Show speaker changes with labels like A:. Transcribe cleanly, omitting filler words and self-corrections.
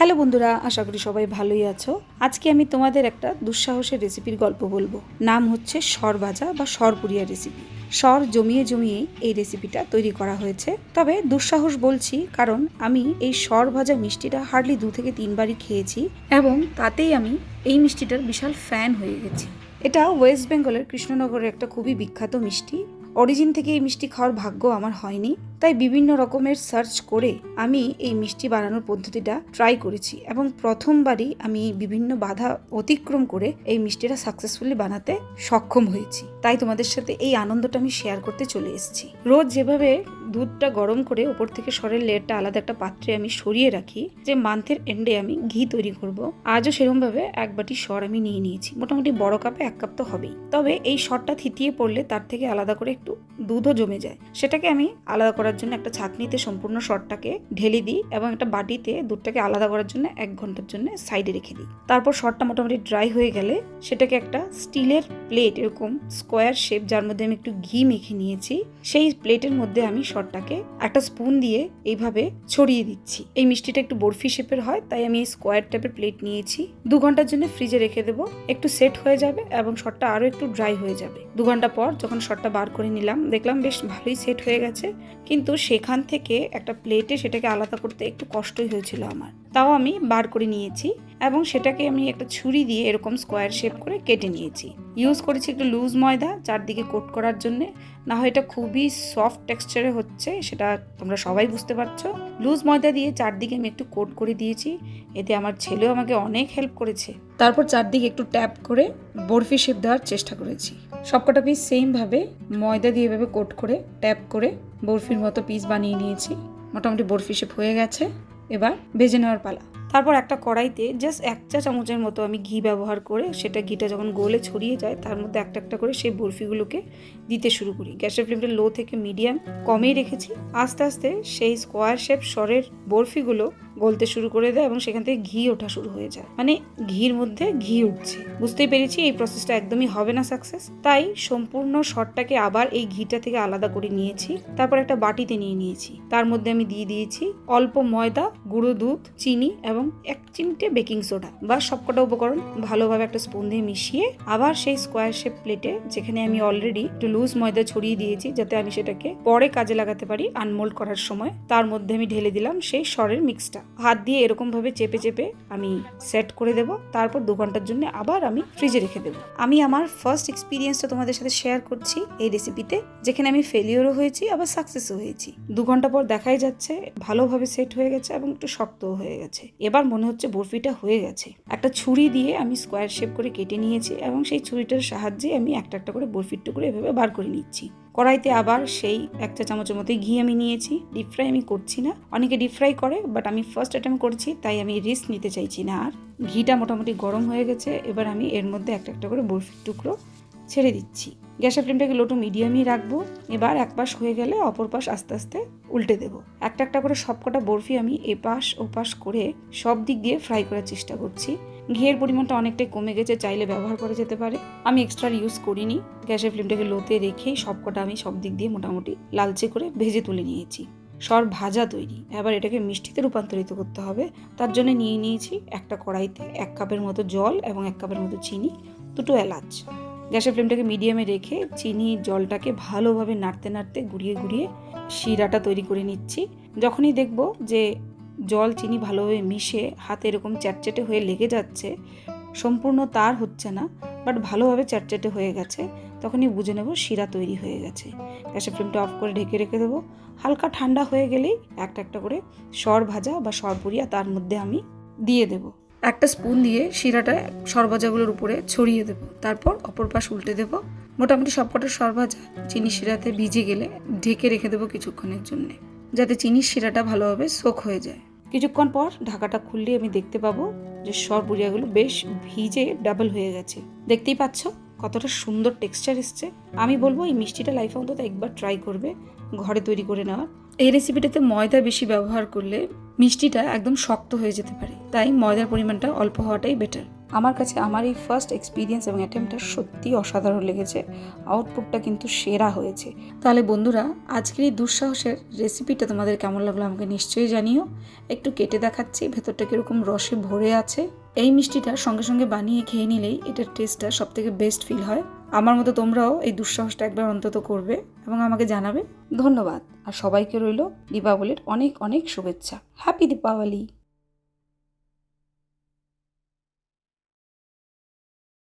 A: Hello বন্ধুরা, আশা করি সবাই ভালোই আছো। আজকে আমি তোমাদের একটা দুঃসাহসের রেসিপির গল্প বলবো। নাম হচ্ছে সর ভাজা বা সর পুরিয়া রেসিপি। সর জমিয়ে জমিয়ে এই রেসিপিটা তৈরি করা হয়েছে। তবে দুঃসাহস বলছি কারণ আমি এই সর ভাজা মিষ্টিটা হার্ডলি 2 থেকে 3 বারই খেয়েছি এবং তাতেই আমি এই মিষ্টিটার বিশাল ফ্যান হয়ে গেছি। এটা ওয়েস্ট বেঙ্গলের কৃষ্ণনগরের একটা খুবই বিখ্যাত মিষ্টি। অরিজিন থেকে এই মিষ্টি খাওয়ার ভাগ্য আমার হয়নি, তাই বিভিন্ন রকমের সার্চ করে আমি এই মিষ্টি বানানোর পদ্ধতিটা ট্রাই করেছি এবং প্রথমবারই আমি বিভিন্ন বাধা অতিক্রম করে এই মিষ্টিটা সাকসেসফুলি বানাতে সক্ষম হয়েছি। তাই তোমাদের সাথে এই আনন্দটা আমি শেয়ার করতে চলে এসেছি। রোজ যেভাবে দুধটা গরম করে ওপর থেকে সরের লেয়ারটা আলাদা একটা পাত্রে আমি সরিয়ে রাখি যে মান্থের এন্ডে আমি ঘি তৈরি করব, আজও সেরকম ভাবে এক বাটি সর আমি নিয়ে নিয়েছি। মোটামুটি বড় কাপে 1 কাপ তো হবেই। তবে এই সরটা থিতিয়ে পড়লে তার থেকে আলাদা করে একটু দুধও জমে যায়। সেটাকে আমি আলাদা করার জন্য একটা ছাঁকনিতে সম্পূর্ণ সরটাকে ঢেলে দিই এবং একটা বাটিতে দুধটাকে আলাদা করার জন্য 1 ঘন্টার জন্য সাইডে রেখে দিই। তারপর সরটা মোটামুটি ড্রাই হয়ে গেলে সেটাকে একটা স্টিলের প্লেট, এরকম স্কোয়ার শেপ, যার মধ্যে আমি একটু ঘি মেখে নিয়েছি, সেই প্লেটের মধ্যে আমি সরটাকে একটা স্পুন দিয়ে এইভাবে ছড়িয়ে দিচ্ছি। এই মিষ্টিটা একটু বরফি শেপের হয়, তাই আমি এই স্কোয়ার টাইপের প্লেট নিয়েছি। 2 ঘন্টার জন্য ফ্রিজে রেখে দেবো। একটু সেট হয়ে যাবে এবং সরটা আরো একটু ড্রাই হয়ে যাবে। 2 ঘন্টা পর যখন সরটা বার করে নিলাম, দেখলাম বেশ ভালোই সেট হয়ে গেছে, কিন্তু সেখান থেকে একটা প্লেটে সেটাকে আলাদা করতে একটু কষ্টই হয়েছিল আমার। তাও আমি বার করে নিয়েছি এবং সেটাকে আমি একটা ছুরি দিয়ে এরকম স্কোয়ার শেপ করে কেটে নিয়েছি। ইউজ করেছি একটু লুজ ময়দা চারদিকে কোট করার জন্য, না হয় এটা খুবই সফট টেক্সচারে হচ্ছে, সেটা তোমরা সবাই বুঝতে পারছো। লুজ ময়দা দিয়ে চারদিকে আমি একটু কোট করে দিয়েছি। এতে আমার ছেলেও আমাকে অনেক হেল্প করেছে। তারপর চারদিকে একটু ট্যাপ করে বরফি শেপ দেওয়ার চেষ্টা করেছি। সবকটা পিস সেম ভাবে ময়দা দিয়ে এভাবে কোট করে ট্যাপ করে বরফির মতো পিস বানিয়ে নিয়েছি। মোটামুটি বরফি শেপ হয়ে গেছে। এবার ভেজে নেওয়ার পালা। তারপর একটা কড়াইতে জাস্ট 1 চা চামচের মতো আমি ঘি ব্যবহার করে, সেটা ঘিটা যখন গোলে ছড়িয়ে যায় তার মধ্যে একটা একটা করে সেই বরফিগুলোকে দিতে শুরু করি। গ্যাসের ফ্লেমটা লো থেকে মিডিয়াম কমেই রেখেছি। আস্তে আস্তে সেই স্কোয়ার শেপ সরের বরফিগুলো গলতে শুরু করে দেয় এবং সেখান থেকে ঘি ওঠা শুরু হয়ে যায়, মানে ঘির মধ্যে ঘি উঠছে। বুঝতেই পেরেছি এই প্রসেসটা একদমই হবে না সাকসেস, তাই সম্পূর্ণ সরটাকে আবার এই ঘিটা থেকে আলাদা করে নিয়েছি। তারপর একটা বাটিতে নিয়ে নিয়েছি, তার মধ্যে আমি দিয়ে দিয়েছি অল্প ময়দা, গুঁড়ো দুধ, চিনি এবং 1 চিমটে বেকিং সোডা। বা সবকটা উপকরণ ভালোভাবে একটা স্পুন দিয়ে মিশিয়ে আবার সেই স্কোয়ার শেপ প্লেটে, যেখানে আমি অলরেডি একটু লুজ ময়দা ছড়িয়ে দিয়েছি যাতে আমি সেটাকে পরে কাজে লাগাতে পারি আনমোল্ড করার সময়, তার মধ্যে আমি ঢেলে দিলাম সেই সরের মিক্সটা। হাত দিয়ে এরকম ভাবে চেপে চেপে আমি সেট করে দেব। তারপর 2 ঘন্টার জন্য আবার আমি ফ্রিজে রেখে দেবো। আমি আমার ফার্স্ট এক্সপিরিয়েন্সটা তোমাদের সাথে শেয়ার করছি এই রেসিপিতে, যেখানে আমি ফেলিওরও হয়েছি আবার সাকসেসও হয়েছি। 2 ঘন্টা পর দেখাই যাচ্ছে ভালোভাবে সেট হয়ে গেছে এবং একটু শক্তও হয়ে গেছে। এবার মনে হচ্ছে বরফিটা হয়ে গেছে। একটা ছুরি দিয়ে আমি স্কোয়ার শেপ করে কেটে নিয়েছি এবং সেই ছুরিটার সাহায্যে আমি একটা একটা করে বরফির টুকরো এভাবে বার করে নিচ্ছি। কড়াইতে আবার সেই 1 চা চামচের মতো ঘি আমি নিয়েছি। ডিপ ফ্রাই আমি করছি না, অনেকে ডিপ ফ্রাই করে, বাট আমি ফার্স্ট অ্যাটেম্প করছি, তাই আমি রিস্ক নিতে চাইছি না। আর ঘিটা মোটামুটি গরম হয়ে গেছে। এবার আমি এর মধ্যে একটা একটা করে বরফির টুকরো ছেড়ে দিচ্ছি। গ্যাসের ফ্লেমটাকে লো টু মিডিয়ামই রাখবো। এবার এক পাশ হয়ে গেলে অপর পাশ আস্তে আস্তে উল্টে দেবো। একটা একটা করে সবকটা বরফি আমি এপাশ ওপাশ করে সব দিক দিয়ে ফ্রাই করার চেষ্টা করছি। ঘিয়ের পরিমাণটা অনেকটাই কমে গেছে, চাইলে ব্যবহার করা যেতে পারে। আমি এক্সট্রা ইউজ করিনি। গ্যাসের ফ্লেমটাকে লোতে রেখেই সবকটা আমি সব দিক দিয়ে মোটামুটি লালচে করে ভেজে তুলে নিয়েছি। সর ভাজা তৈরি। এবার এটাকে মিষ্টিতে রূপান্তরিত করতে হবে। তার জন্য নিয়ে নিয়েছি একটা কড়াইতে 1 কাপের মতো জল এবং 1 কাপের মতো চিনি, 2টো এলাচ। গ্যাসের ফ্লেমটাকে মিডিয়ামে রেখে চিনি জলটাকে ভালোভাবে নাড়তে নাড়তে গুঁড়িয়ে গুঁড়িয়ে শিরাটা তৈরি করে নিচ্ছি। যখনই দেখব যে জল চিনি ভালোভাবে মিশে হাতে এরকম চ্যাটচ্যাটে হয়ে লেগে যাচ্ছে, সম্পূর্ণ তার হচ্ছে না বাট ভালোভাবে চ্যাটচ্যাটে হয়ে গেছে, তখনই বুঝে নেব শিরা তৈরি হয়ে গেছে। গ্যাসের ফ্লেমটা অফ করে ঢেকে রেখে দেবো। হালকা ঠান্ডা হয়ে গেলেই একটা একটা করে সর ভাজা বা সর পুরিয়া তার মধ্যে আমি দিয়ে দেবো। একটা স্পুন দিয়ে শিরাটা সর ভাজাগুলোর উপরে ছড়িয়ে দেবো। তারপর অপর পাশ উল্টে দেবো। মোটামুটি সবকটা সর ভাজা চিনি শিরাতে ভিজে গেলে ঢেকে রেখে দেবো কিছুক্ষণের জন্য, যাতে চিনির শিরাটা ভালোভাবে সোক হয়ে যায়। কিছুক্ষণ পর ঢাকাটা খুললে আমি দেখতে পাবো যে সর পুরিয়াগুলো বেশ ভিজে ডাবল হয়ে গেছে। দেখতেই পাচ্ছ কতটা সুন্দর টেক্সচার এসছে। আমি বলবো এই মিষ্টিটা লাইফে অন্তত একবার ট্রাই করবে ঘরে তৈরি করে নেওয়া। এই রেসিপিটাতে ময়দা বেশি ব্যবহার করলে মিষ্টিটা একদম শক্ত হয়ে যেতে পারে, তাই ময়দার পরিমাণটা অল্প হওয়াটাই বেটার। আমার কাছে আমার এই ফার্স্ট এক্সপিরিয়েন্স এবং অ্যাটেম্পটা সত্যি অসাধারণ লেগেছে। আউটপুটটা কিন্তু সেরা হয়েছে। তাহলে বন্ধুরা, আজকের এই দুঃসাহসের রেসিপিটা তোমাদের কেমন লাগলো আমাকে নিশ্চয়ই জানিও। একটু কেটে দেখাচ্ছি, ভেতরটা কীরকম রসে ভরে আছে। এই মিষ্টিটা সঙ্গে সঙ্গে বানিয়ে খেয়ে নিলেই এটার টেস্টটা সবথেকে বেস্ট ফিল হয়। আমার মতো তোমরাও এই দুঃসাহসটা একবার অন্তত করবে এবং আমাকে জানাবে। ধন্যবাদ। আর সবাইকে রইল দীপাবলির অনেক অনেক শুভেচ্ছা। হ্যাপি দীপাবলি।